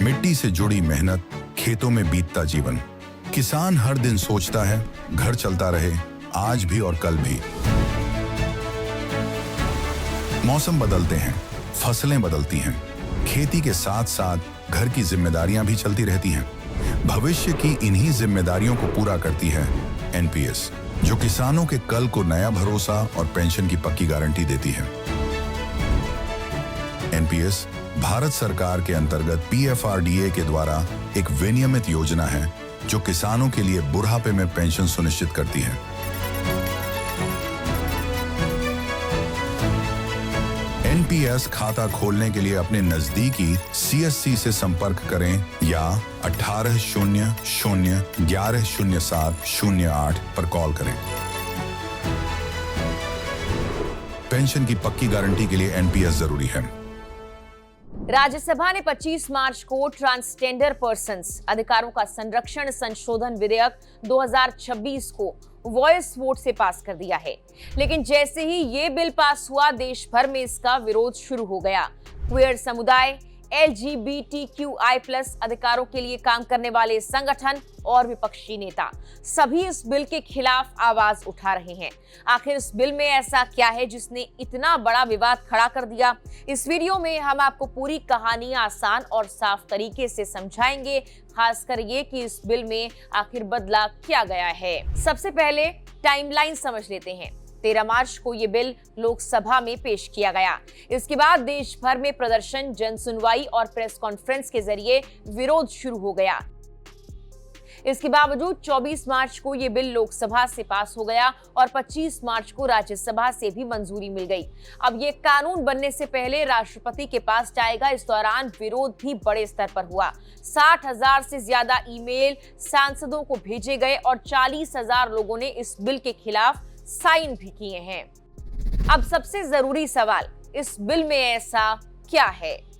मिट्टी से जुड़ी मेहनत, खेतों में बीतता जीवन। किसान हर दिन सोचता है घर चलता रहे, आज भी और कल भी। मौसम बदलते हैं, फसलें बदलती हैं, खेती के साथ साथ घर की जिम्मेदारियां भी चलती रहती हैं। भविष्य की इन्हीं जिम्मेदारियों को पूरा करती है एनपीएस, जो किसानों के कल को नया भरोसा और पेंशन की पक्की गारंटी देती है। एनपीएस भारत सरकार के अंतर्गत पीएफआरडीए के द्वारा एक विनियमित योजना है जो किसानों के लिए बुढ़ापे में पेंशन सुनिश्चित करती है। एनपीएस खाता खोलने के लिए अपने नजदीकी सीएससी से संपर्क करें या 1800-1107-08 पर कॉल करें। पेंशन की पक्की गारंटी के लिए एनपीएस जरूरी है। राज्यसभा ने 25 मार्च को ट्रांसजेंडर पर्सन्स अधिकारों का संरक्षण संशोधन विधेयक 2026 को वॉइस वोट से पास कर दिया है, लेकिन जैसे ही ये बिल पास हुआ, देश भर में इसका विरोध शुरू हो गया। क्वेयर समुदाय, LGBTQI+ अधिकारों के लिए काम करने वाले संगठन और विपक्षी नेता सभी इस बिल के खिलाफ आवाज उठा रहे हैं। आखिर इस बिल में ऐसा क्या है जिसने इतना बड़ा विवाद खड़ा कर दिया? इस वीडियो में हम आपको पूरी कहानी आसान और साफ तरीके से समझाएंगे, खासकर ये कि इस बिल में आखिर बदला क्या गया है। सबसे पहले टाइमलाइन समझ लेते हैं। 13 मार्च को ये बिल लोकसभा में पेश किया गया। इसके बाद देश भर में प्रदर्शन, जनसुनवाई और प्रेस कॉन्फ्रेंस के जरिए विरोध शुरू हो गया। इसके बावजूद 24 मार्च को ये बिल लोकसभा से पास हो गया और 25 मार्च को राज्यसभा से भी मंजूरी मिल गई। अब ये कानून बनने से पहले राष्ट्रपति के पास जाएगा। इस दौरान विरोध भी बड़े स्तर पर हुआ। 60,000 से ज्यादा ईमेल सांसदों को भेजे गए और 40,000 लोगों ने इस बिल के खिलाफ साइन भी किए हैं। अब सबसे जरूरी सवाल, इस बिल में ऐसा क्या है?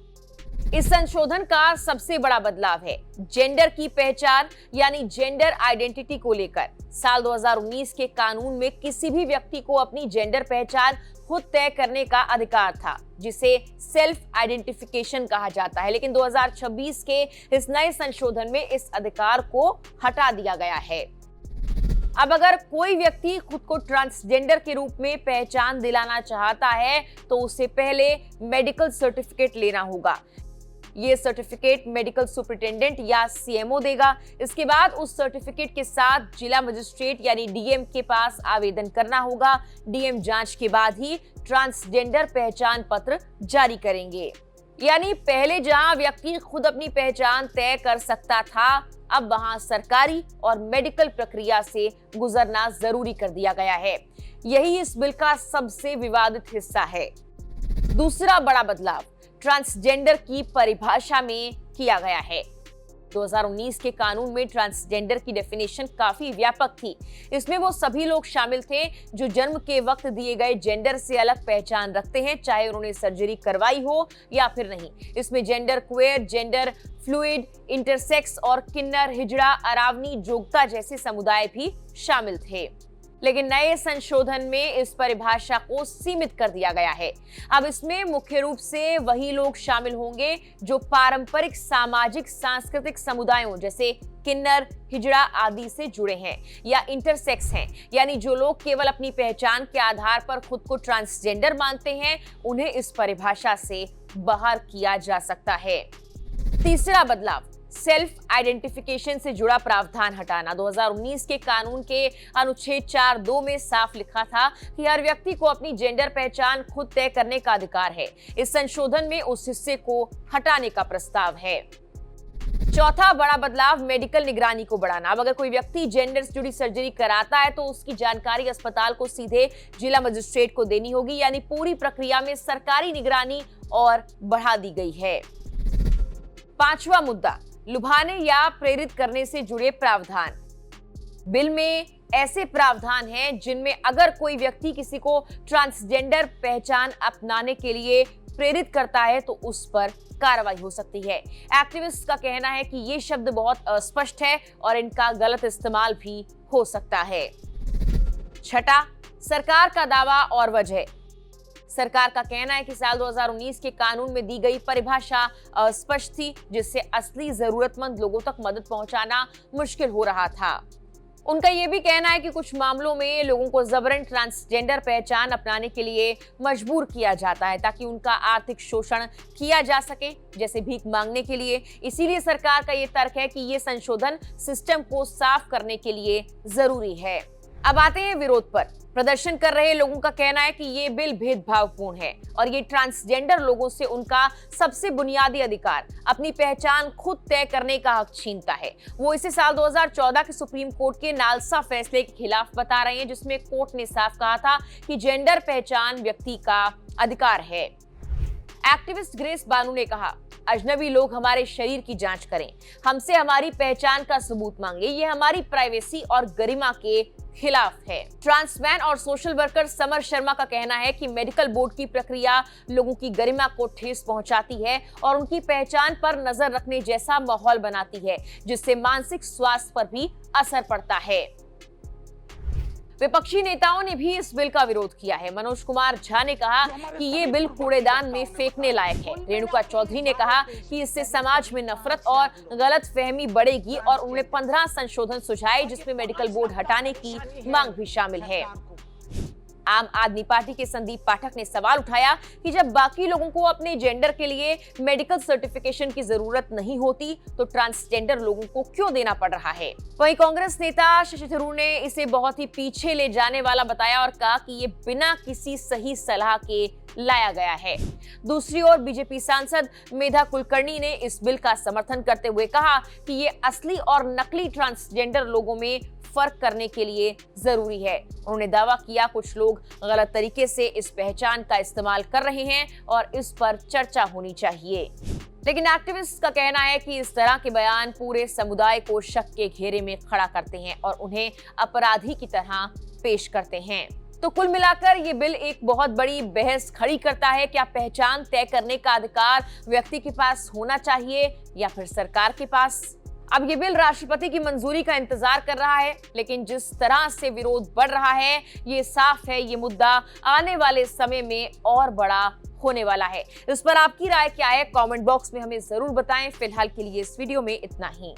इस संशोधन का सबसे बड़ा बदलाव है जेंडर की पहचान यानी जेंडर आइडेंटिटी को लेकर। साल 2019 के कानून में किसी भी व्यक्ति को अपनी जेंडर पहचान खुद तय करने का अधिकार था, जिसे सेल्फ आइडेंटिफिकेशन कहा जाता है, लेकिन 2026 के इस नए संशोधन में इस अधिकार को हटा दिया गया है। अब अगर कोई व्यक्ति खुद को ट्रांसजेंडर के रूप में पहचान दिलाना चाहता है तो उसे पहले मेडिकल सर्टिफिकेट लेना होगा। ये सर्टिफिकेट मेडिकल सुपरिटेंडेंट या सीएमओ देगा। इसके बाद उस सर्टिफिकेट के साथ जिला मजिस्ट्रेट यानी डीएम के पास आवेदन करना होगा। डीएम जांच के बाद ही ट्रांसजेंडर पहचान पत्र जारी करेंगे। यानी पहले जहां व्यक्ति खुद अपनी पहचान तय कर सकता था, अब वहां सरकारी और मेडिकल प्रक्रिया से गुजरना जरूरी कर दिया गया है। यही इस बिल का सबसे विवादित हिस्सा है। दूसरा बड़ा बदलाव ट्रांसजेंडर की परिभाषा में किया गया है। 2019 के कानून में ट्रांसजेंडर की डेफिनेशन काफी व्यापक थी। इसमें वो सभी लोग शामिल थे जो जन्म के वक्त दिए गए जेंडर से अलग पहचान रखते हैं, चाहे उन्होंने सर्जरी करवाई हो या फिर नहीं। इसमें gender queer, gender fluid, intersex और किन्नर, हिजड़ा, अरावनी, जोगता जैसे समुदाय भी शामिल थे। लेकिन नए संशोधन में इस परिभाषा को सीमित कर दिया गया है। अब इसमें मुख्य रूप से वही लोग शामिल होंगे जो पारंपरिक सामाजिक सांस्कृतिक समुदायों जैसे किन्नर, हिजड़ा आदि से जुड़े हैं या इंटरसेक्स हैं, यानी जो लोग केवल अपनी पहचान के आधार पर खुद को ट्रांसजेंडर मानते हैं, उन्हें इस परिभाषा से बाहर किया जा सकता है। तीसरा बदलाव सेल्फ आइडेंटिफिकेशन से जुड़ा प्रावधान हटाना। 2019 के कानून के अनुच्छेद 4(2) में साफ लिखा था कि हर व्यक्ति को अपनी जेंडर पहचान खुद तय करने का अधिकार है। इस संशोधन में उस हिस्से को हटाने का प्रस्ताव है। चौथा बड़ा बदलाव मेडिकल निगरानी को बढ़ाना। अब अगर कोई व्यक्ति जेंडर से जुड़ी सर्जरी कराता है तो उसकी जानकारी अस्पताल को सीधे जिला मजिस्ट्रेट को देनी होगी, यानी पूरी प्रक्रिया में सरकारी निगरानी और बढ़ा दी गई है। पांचवा मुद्दा लुभाने या प्रेरित करने से जुड़े प्रावधान। बिल में ऐसे प्रावधान हैं जिनमें अगर कोई व्यक्ति किसी को ट्रांसजेंडर पहचान अपनाने के लिए प्रेरित करता है तो उस पर कार्रवाई हो सकती है। एक्टिविस्ट का कहना है कि ये शब्द बहुत अस्पष्ट है और इनका गलत इस्तेमाल भी हो सकता है। छठा, सरकार का दावा और वजह। सरकार का कहना है कि साल 2019 के कानून में दी गई परिभाषा अस्पष्ट थी, जिससे असली जरूरतमंद लोगों तक मदद पहुंचाना मुश्किल हो रहा था। उनका यह भी कहना है कि कुछ मामलों में लोगों को जबरन ट्रांसजेंडर पहचान अपनाने के लिए मजबूर किया जाता है ताकि उनका आर्थिक शोषण किया जा सके, जैसे भीख मांगने के लिए। इसीलिए सरकार का ये तर्क है कि ये संशोधन सिस्टम को साफ करने के लिए जरूरी है। अब आते हैं विरोध पर। प्रदर्शन कर रहे लोगों का कहना है कि ये बिल भेदभावपूर्ण है और ये ट्रांसजेंडर लोगों से उनका सबसे बुनियादी अधिकार, अपनी पहचान खुद तय करने का हक छीनता है। वो इसे साल 2014 के सुप्रीम कोर्ट के नालसा फैसले के खिलाफ बता रहे हैं, जिसमें कोर्ट ने साफ कहा था कि जेंडर पहचान व्यक्ति का अधिकार है। एक्टिविस्ट ग्रेस बानू ने कहा, अजनबी लोग हमारे शरीर की जांच करें, हमसे हमारी पहचान का सबूत मांगे, ये हमारी प्राइवेसी और गरिमा के खिलाफ है। ट्रांसमैन और सोशल वर्कर समर शर्मा का कहना है कि मेडिकल बोर्ड की प्रक्रिया लोगों की गरिमा को ठेस पहुंचाती है और उनकी पहचान पर नजर रखने जैसा माहौल बनाती है, जिससे मानसिक स्वास्थ्य पर भी असर पड़ता है। विपक्षी नेताओं ने भी इस बिल का विरोध किया है। मनोज कुमार झा ने कहा कि ये बिल कूड़ेदान में फेंकने लायक है। रेणुका चौधरी ने कहा कि इससे समाज में नफरत और गलतफहमी बढ़ेगी और उन्होंने 15 संशोधन सुझाए, जिसमें मेडिकल बोर्ड हटाने की मांग भी शामिल है। आम आदमी पार्टी के संदीप पाठक ने सवाल उठाया कि जब बाकी लोगों को अपने जेंडर के लिए मेडिकल सर्टिफिकेशन की जरूरत नहीं होती, तो ट्रांसजेंडर लोगों को क्यों देना पड़ रहा है। वहीं कांग्रेस नेता शशि थरूर ने इसे बहुत ही पीछे ले जाने वाला बताया और कहा कि ये बिना किसी सही सलाह के लाया गया है। दूसरी ओर बीजेपी सांसद मेधा कुलकर्णी ने इस बिल का समर्थन करते हुए कहा कि ये असली और नकली ट्रांसजेंडर लोगों में फर्क करने के लिए जरूरी है। उन्होंने दावा किया कुछ लोग गलत तरीके से इस पहचान का इस्तेमाल कर रहे हैं और इस पर चर्चा होनी चाहिए। लेकिन एक्टिविस्ट का कहना है कि इस तरह के बयान पूरे समुदाय को शक के घेरे में खड़ा करते हैं और उन्हें अपराधी की तरह पेश करते हैं। तो कुल मिलाकर ये बिल एक बहुत बड़ी बहस खड़ी करता है। क्या पहचान तय करने का अधिकार व्यक्ति के पास होना चाहिए या फिर सरकार के पास? अब ये बिल राष्ट्रपति की मंजूरी का इंतजार कर रहा है, लेकिन जिस तरह से विरोध बढ़ रहा है, ये साफ है ये मुद्दा आने वाले समय में और बड़ा होने वाला है। इस पर आपकी राय क्या है? कमेंट बॉक्स में हमें जरूर बताएं। फिलहाल के लिए इस वीडियो में इतना ही।